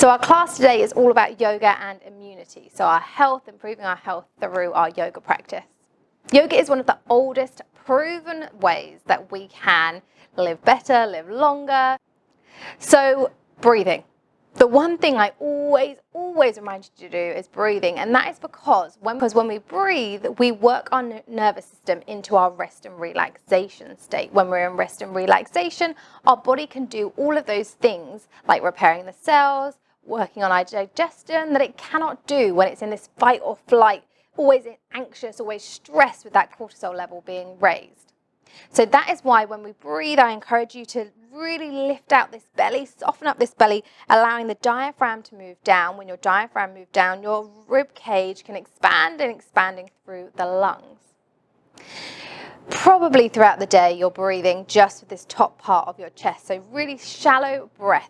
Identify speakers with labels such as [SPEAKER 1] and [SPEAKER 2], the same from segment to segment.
[SPEAKER 1] So our class today is all about yoga and immunity. So our health, improving our health through our yoga practice. Yoga is one of the oldest proven ways that we can live better, live longer. So breathing. The one thing I always remind you to do is breathing, and that is because when we breathe, we work our nervous system into our rest and relaxation state. When we're in rest and relaxation, our body can do all of those things like repairing the cells, working on our digestion, that it cannot do when it's in this fight or flight, always anxious, always stressed with that cortisol level being raised. So that is why when we breathe, I encourage you to really lift out this belly, soften up this belly, allowing the diaphragm to move down. When your diaphragm moves down, your rib cage can expand and expanding through the lungs. Probably throughout the day, you're breathing just with this top part of your chest. So really shallow breaths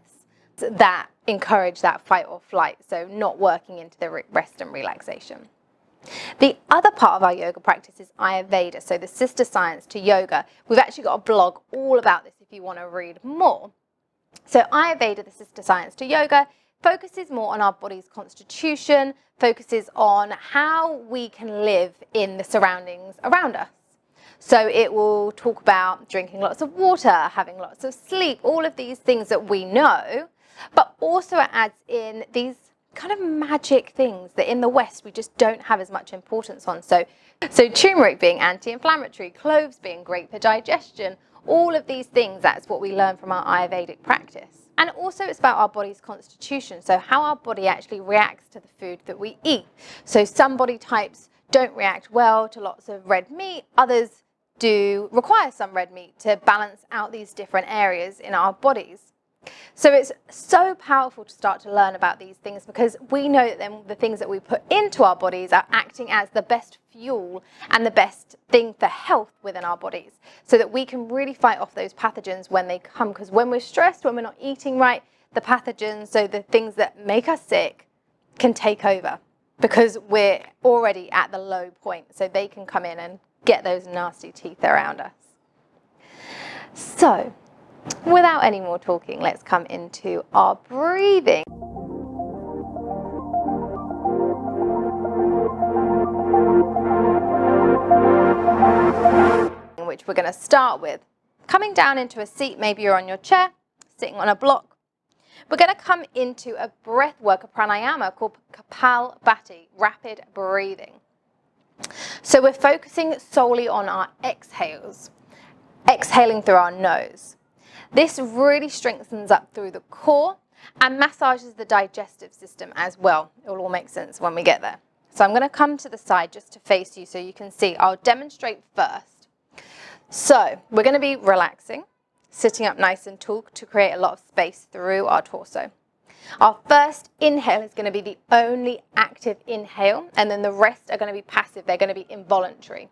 [SPEAKER 1] that encourage that fight or flight. So not working into the rest and relaxation. The other part of our yoga practice is Ayurveda, so the sister science to yoga. We've actually got a blog all about this if you want to read more. So Ayurveda, the sister science to yoga, focuses more on our body's constitution, focuses on how we can live in the surroundings around us. So it will talk about drinking lots of water, having lots of sleep, all of these things that we know, but also it adds in these kind of magic things that in the West we just don't have as much importance on. So turmeric being anti-inflammatory, cloves being great for digestion, all of these things, that's what we learn from our Ayurvedic practice. And also it's about our body's constitution, so how our body actually reacts to the food that we eat. So some body types don't react well to lots of red meat, others do require some red meat to balance out these different areas in our bodies. So it's so powerful to start to learn about these things because we know that then the things that we put into our bodies are acting as the best fuel and the best thing for health within our bodies so that we can really fight off those pathogens when they come. Because when we're stressed, when we're not eating right, the pathogens, so the things that make us sick, can take over because we're already at the low point. So they can come in and get those nasty teeth around us. So without any more talking, let's come into our breathing. Which we're going to start with. Coming down into a seat, maybe you're on your chair, sitting on a block. We're going to come into a breath work, a pranayama called Kapalbhati, rapid breathing. So we're focusing solely on our exhales, exhaling through our nose. This really strengthens up through the core and massages the digestive system as well. It will all make sense when we get there. So I'm going to come to the side just to face you so you can see. I'll demonstrate first. So we're going to be relaxing, sitting up nice and tall to create a lot of space through our torso. Our first inhale is going to be the only active inhale, and then the rest are going to be passive. They're going to be involuntary.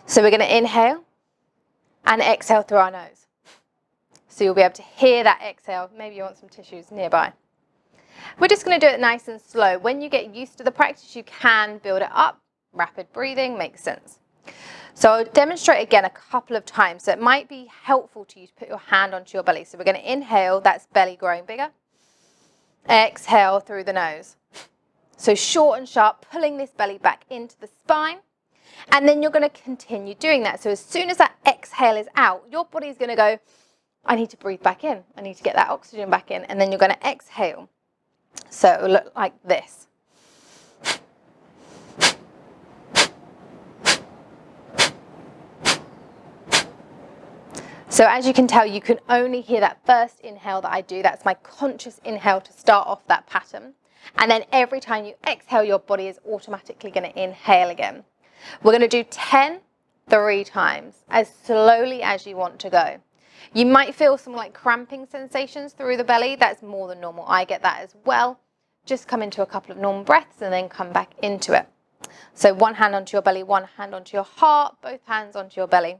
[SPEAKER 1] So we're going to inhale and exhale through our nose. So you'll be able to hear that exhale. Maybe you want some tissues nearby. We're just going to do it nice and slow. When you get used to the practice, you can build it up. Rapid breathing makes sense. So I'll demonstrate again a couple of times. So it might be helpful to you to put your hand onto your belly. So we're going to inhale, that's belly growing bigger. Exhale through the nose. So short and sharp, pulling this belly back into the spine. And then you're going to continue doing that. So as soon as that exhale is out, your body's going to go, I need to breathe back in. I need to get that oxygen back in. And then you're going to exhale. So it will look like this. So as you can tell, you can only hear that first inhale that I do. That's my conscious inhale to start off that pattern. And then every time you exhale, your body is automatically going to inhale again. We're going to do 10 3 times, as slowly as you want to go. You might feel some like cramping sensations through the belly. That's more than normal. I get that as well. Just come into a couple of normal breaths and then come back into it. So one hand onto your belly, one hand onto your heart, both hands onto your belly.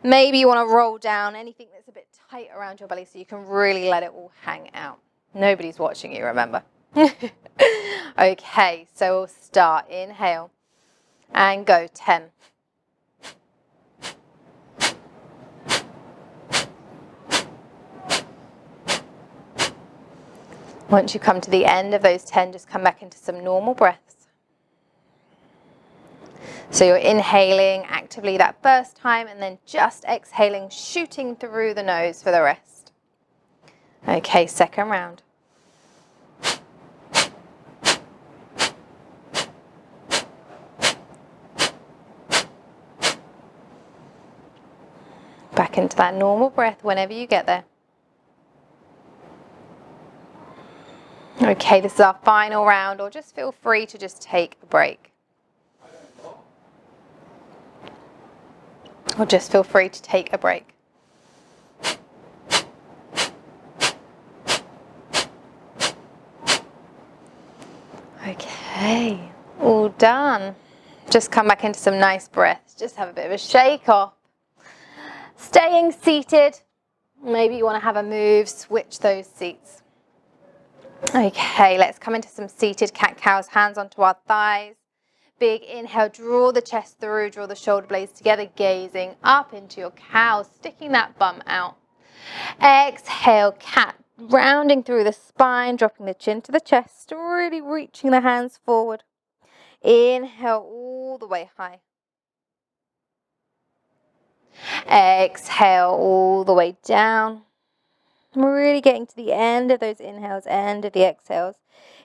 [SPEAKER 1] Maybe you want to roll down anything that's a bit tight around your belly so you can really let it all hang out. Nobody's watching you, remember. Okay, so we'll start. Inhale and go 10. Once you come to the end of those 10, just come back into some normal breaths. So you're inhaling actively that first time and then just exhaling, shooting through the nose for the rest. Okay, second round. Back into that normal breath whenever you get there. Okay, this is our final round, or just feel free to just take a break. Or just feel free to take a break. Okay, all done. Just come back into some nice breaths. Just have a bit of a shake off. Staying seated. Maybe you want to have a move, switch those seats. Okay, let's come into some seated cat-cows, hands onto our thighs. Big inhale, draw the chest through, draw the shoulder blades together, gazing up into your cow, sticking that bum out. Exhale, cat, rounding through the spine, dropping the chin to the chest, really reaching the hands forward. Inhale all the way high. Exhale all the way down. We're really getting to the end of those inhales, end of the exhales.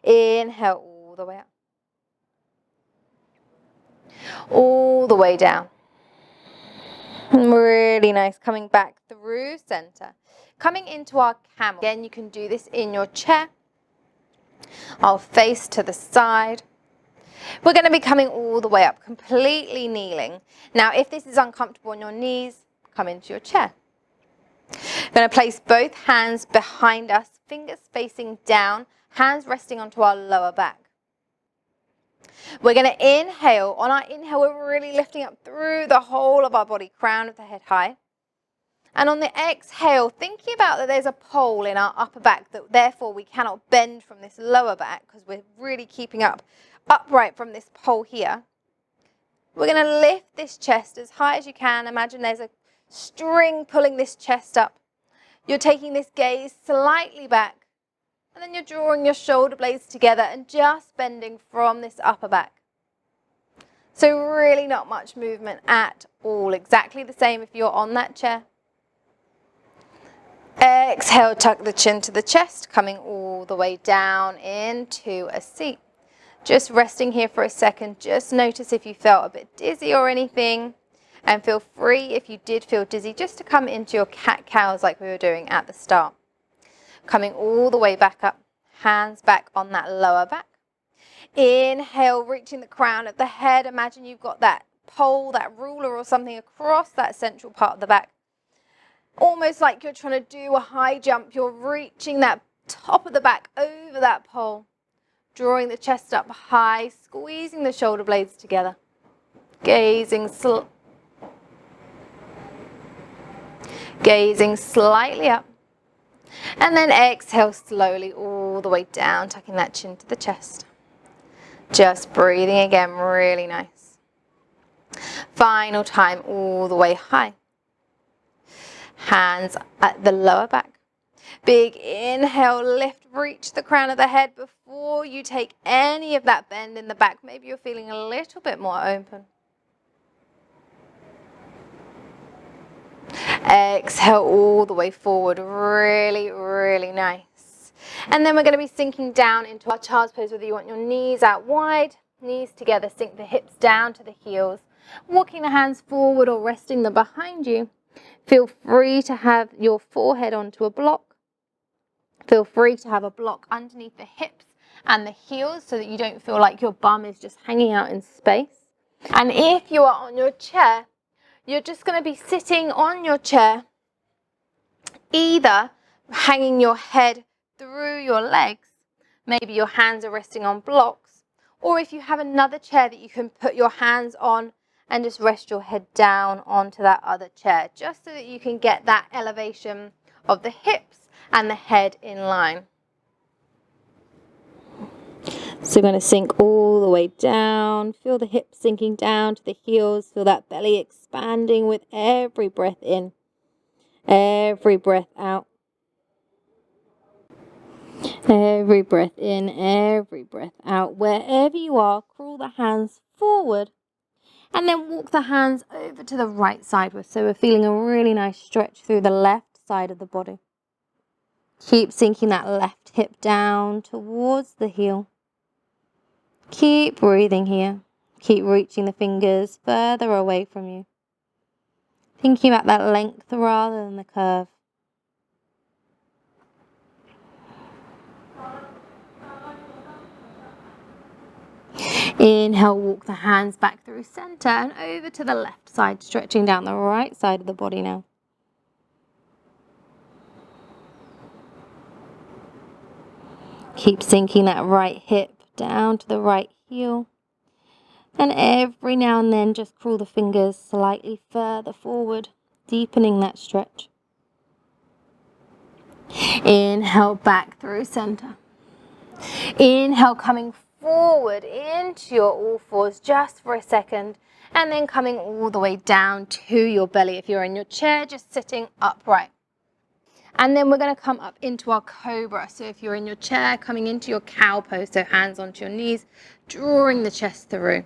[SPEAKER 1] Inhale all the way up. All the way down. Really nice. Coming back through center. Coming into our camel. Again, you can do this in your chair. I'll face to the side. We're going to be coming all the way up, completely kneeling. Now, if this is uncomfortable on your knees, come into your chair. We're going to place both hands behind us, fingers facing down, hands resting onto our lower back. We're going to inhale. On our inhale, we're really lifting up through the whole of our body, crown of the head high. And on the exhale, thinking about that there's a pole in our upper back, that therefore we cannot bend from this lower back because we're really keeping upright from this pole here. We're going to lift this chest as high as you can. Imagine there's a string pulling this chest up. You're taking this gaze slightly back, and then you're drawing your shoulder blades together and just bending from this upper back. So really not much movement at all. Exactly the same if you're on that chair. Exhale, tuck the chin to the chest, coming all the way down into a seat. Just resting here for a second. Just notice if you felt a bit dizzy or anything. And feel free, if you did feel dizzy, just to come into your cat-cows like we were doing at the start. Coming all the way back up, hands back on that lower back. Inhale, reaching the crown of the head. Imagine you've got that pole, that ruler or something across that central part of the back. Almost like you're trying to do a high jump. You're reaching that top of the back over that pole. Drawing the chest up high, squeezing the shoulder blades together. Gazing slightly up. And then exhale slowly all the way down, tucking that chin to the chest. Just breathing again, really nice. Final time, all the way high. Hands at the lower back. Big inhale, lift, reach the crown of the head before you take any of that bend in the back. Maybe you're feeling a little bit more open. Exhale all the way forward, really, really nice. And then we're going to be sinking down into our child's pose, whether you want your knees out wide, knees together, sink the hips down to the heels, walking the hands forward or resting them behind you. Feel free to have your forehead onto a block. Feel free to have a block underneath the hips and the heels so that you don't feel like your bum is just hanging out in space. And if you are on your chair, you're just going to be sitting on your chair, either hanging your head through your legs, maybe your hands are resting on blocks, or if you have another chair that you can put your hands on and just rest your head down onto that other chair, just so that you can get that elevation of the hips and the head in line. So we're going to sink all the way down. Feel the hips sinking down to the heels. Feel that belly expanding with every breath in, every breath out. Every Every breath in, every breath out. Wherever you are, crawl the hands forward. And then walk the hands over to the right side. So we're feeling a really nice stretch through the left side of the body. Keep sinking that left hip down towards the heel. Keep breathing here. Keep reaching the fingers further away from you. Thinking about that length rather than the curve. Inhale, walk the hands back through center and over to the left side, stretching down the right side of the body now. Keep sinking that right hip down to the right heel. And every now and then just crawl the fingers slightly further forward, deepening that stretch. Inhale back through center. Inhale, coming forward into your all fours just for a second, and then coming all the way down to your belly. If you're in your chair, just sitting upright. And then we're going to come up into our Cobra. So if you're in your chair, coming into your cow pose, so hands onto your knees, drawing the chest through.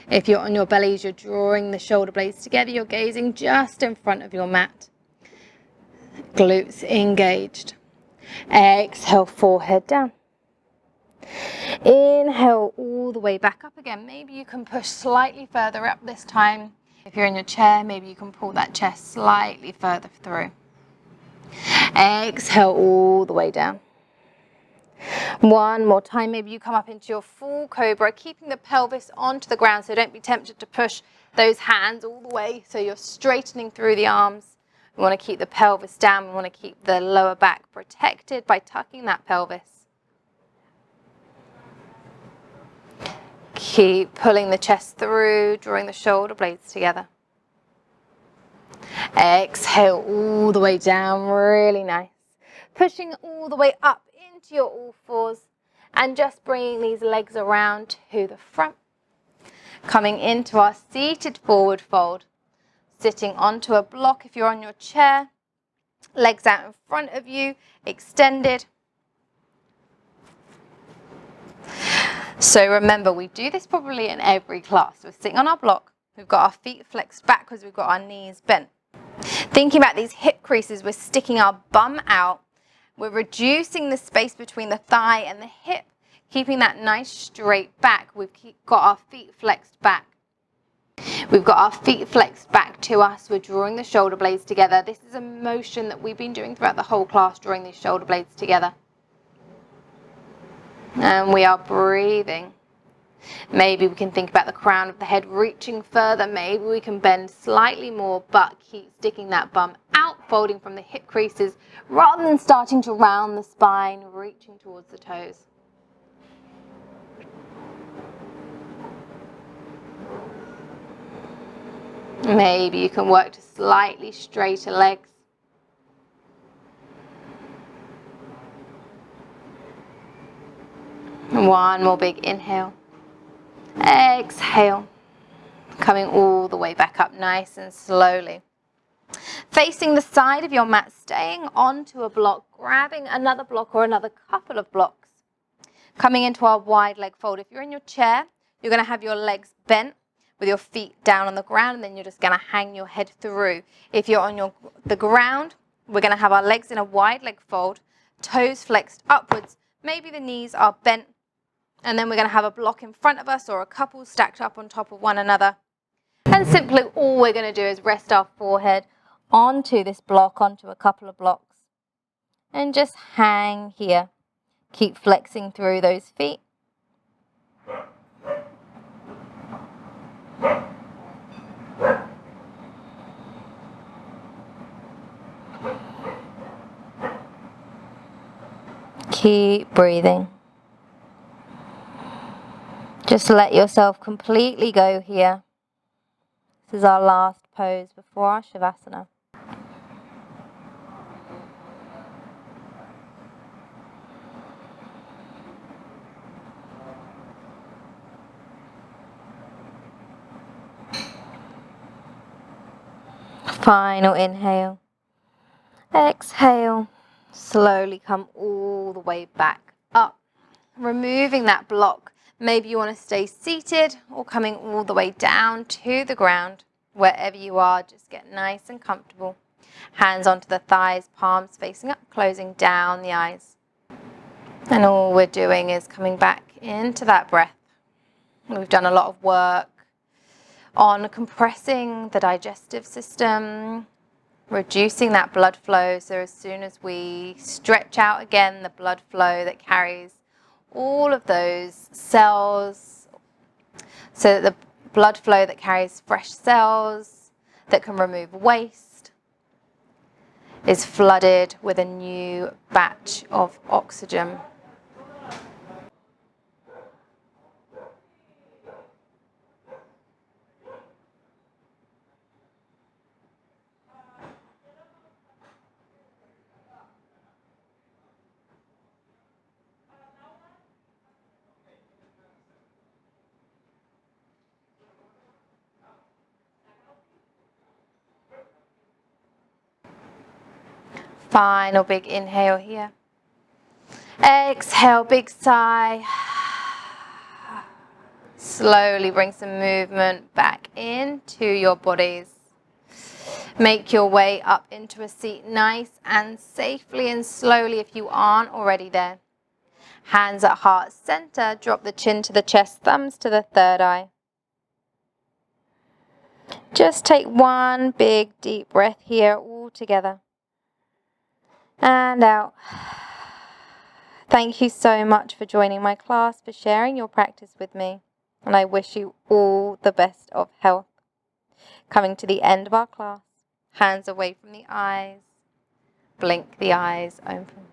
[SPEAKER 1] If you're on your bellies, you're drawing the shoulder blades together. You're gazing just in front of your mat. Glutes engaged. Exhale, forehead down. Inhale all the way back up again. Maybe you can push slightly further up this time. If you're in your chair, maybe you can pull that chest slightly further through. Exhale all the way down. One more time, maybe you come up into your full Cobra, keeping the pelvis onto the ground, so don't be tempted to push those hands all the way, so you're straightening through the arms. We want to keep the pelvis down, we want to keep the lower back protected by tucking that pelvis. Keep pulling the chest through, drawing the shoulder blades together. Exhale all the way down, really nice. Pushing all the way up into your all fours and just bringing these legs around to the front. Coming into our seated forward fold. Sitting onto a block if you're on your chair. Legs out in front of you, extended. So remember, we do this probably in every class. We're sitting on our block. We've got our feet flexed backwards. We've got our knees bent. Thinking about these hip creases, we're sticking our bum out. We're reducing the space between the thigh and the hip, keeping that nice straight back. We've got our feet flexed back. We've got our feet flexed back to us. We're drawing the shoulder blades together. This is a motion that we've been doing throughout the whole class, drawing these shoulder blades together. And we are breathing. Maybe we can think about the crown of the head reaching further. Maybe we can bend slightly more, but keep sticking that bum out, folding from the hip creases, rather than starting to round the spine, reaching towards the toes. Maybe you can work to slightly straighter legs. One more big inhale. Exhale. Coming all the way back up nice and slowly. Facing the side of your mat, staying onto a block, grabbing another block or another couple of blocks. Coming into our wide leg fold. If you're in your chair, you're going to have your legs bent with your feet down on the ground, and then you're just going to hang your head through. If you're on the ground, we're going to have our legs in a wide leg fold, toes flexed upwards. Maybe the knees are bent. And then we're going to have a block in front of us or a couple stacked up on top of one another. And simply all we're going to do is rest our forehead onto this block, onto a couple of blocks. And just hang here. Keep flexing through those feet. Keep breathing. Just let yourself completely go here. This is our last pose before our Shavasana. Final inhale. Exhale. Slowly come all the way back up. removing that block. Maybe you want to stay seated or coming all the way down to the ground. Wherever you are, just get nice and comfortable. Hands onto the thighs, palms facing up, closing down the eyes. And all we're doing is coming back into that breath. We've done a lot of work on compressing the digestive system, reducing that blood flow. So as soon as we stretch out again, the blood flow that carries all of those cells, so that the blood flow that carries fresh cells, that can remove waste, is flooded with a new batch of oxygen. Final big inhale here. Exhale, big sigh. Slowly bring some movement back into your bodies. Make your way up into a seat nice and safely and slowly if you aren't already there. Hands at heart center. Drop the chin to the chest, thumbs to the third eye. Just take one big deep breath here all together. And out. Thank you so much for joining my class, for sharing your practice with me. And I wish you all the best of health. Coming to the end of our class. Hands away from the eyes. Blink the eyes open.